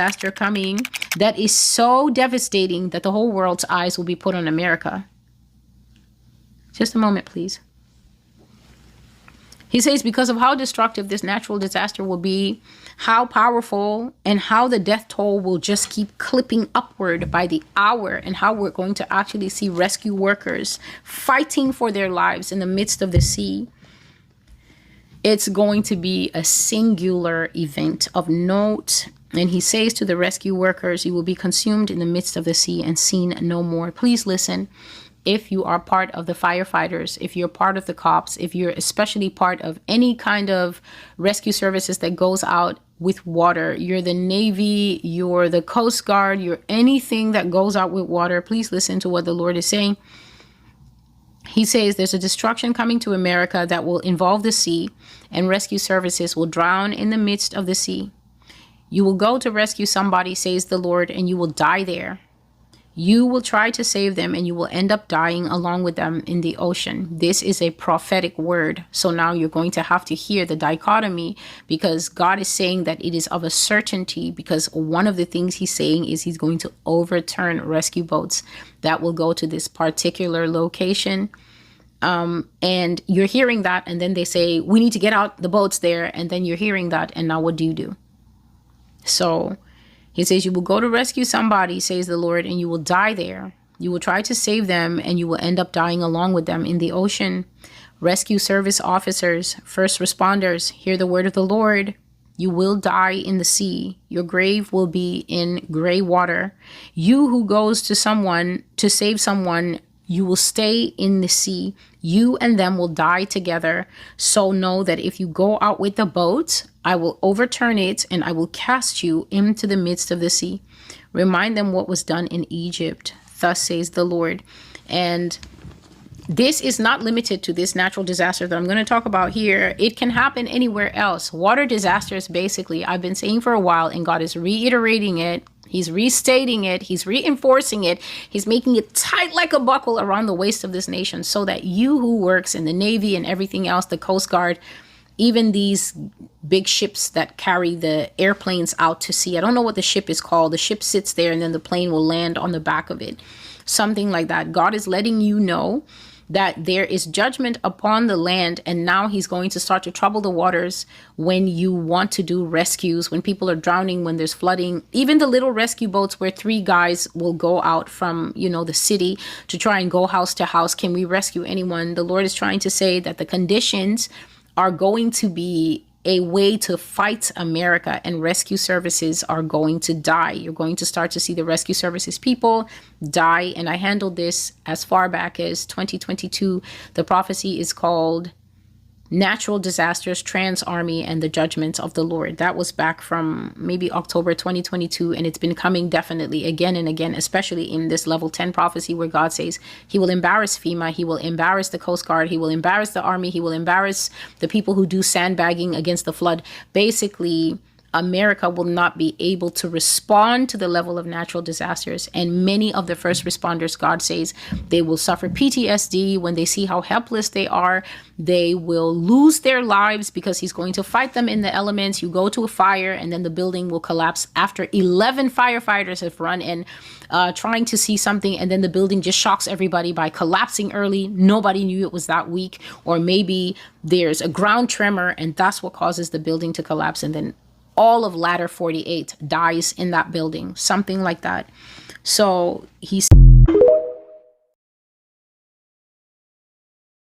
disaster coming that is so devastating that the whole world's eyes will be put on America. Just a moment, please. He says, because of how destructive this natural disaster will be, how powerful, and how the death toll will just keep clipping upward by the hour, and how we're going to actually see rescue workers fighting for their lives in the midst of the sea. It's going to be a singular event of note. And he says to the rescue workers, you will be consumed in the midst of the sea and seen no more. Please listen. If you are part of the firefighters, if you're part of the cops, if you're especially part of any kind of rescue services that goes out with water, you're the Navy, you're the Coast Guard, you're anything that goes out with water, please listen to what the Lord is saying. He says there's a destruction coming to America that will involve the sea, and rescue services will drown in the midst of the sea. You will go to rescue somebody, says the Lord, and you will die there. You will try to save them and you will end up dying along with them in the ocean. This is a prophetic word. So now you're going to have to hear the dichotomy, because God is saying that it is of a certainty, because one of the things he's saying is he's going to overturn rescue boats that will go to this particular location. And you're hearing that, and then they say, we need to get out the boats there. And then you're hearing that. And now what do you do? So he says, you will go to rescue somebody, says the Lord, and you will die there. You will try to save them, and you will end up dying along with them in the ocean. Rescue service officers, first responders, hear the word of the Lord. You will die in the sea. Your grave will be in gray water. You who goes to someone to save someone, you will stay in the sea. You and them will die together. So know that if you go out with the boat, I will overturn it and I will cast you into the midst of the sea. Remind them what was done in Egypt. Thus says the Lord. And this is not limited to this natural disaster that I'm going to talk about here. It can happen anywhere else. Water disasters, basically, I've been saying for a while, and God is reiterating it. He's restating it. He's reinforcing it. He's making it tight like a buckle around the waist of this nation, so that you who works in the Navy and everything else, the Coast Guard, even these big ships that carry the airplanes out to sea. I don't know what the ship is called. The ship sits there and then the plane will land on the back of it. Something like that. God is letting you know that there is judgment upon the land, and now he's going to start to trouble the waters when you want to do rescues, when people are drowning, when there's flooding. Even the little rescue boats where 3 guys will go out from, the city to try and go house to house. Can we rescue anyone? The Lord is trying to say that the conditions are going to be a way to fight America, and rescue services are going to die. You're going to start to see the rescue services people die. And I handled this as far back as 2022. The prophecy is called Natural Disasters, Trans Army, and the Judgments of the Lord. That was back from maybe October 2022. And it's been coming definitely again and again, especially in this level 10 prophecy where God says he will embarrass FEMA. He will embarrass the Coast Guard. He will embarrass the Army. He will embarrass the people who do sandbagging against the flood. Basically, America will not be able to respond to the level of natural disasters. And many of the first responders, God says, they will suffer PTSD when they see how helpless they are. They will lose their lives because he's going to fight them in the elements. You go to a fire and then the building will collapse after 11 firefighters have run in trying to see something. And then the building just shocks everybody by collapsing early. Nobody knew it was that weak. Or maybe there's a ground tremor and that's what causes the building to collapse. And then all of ladder 48 dies in that building, something like that. So he's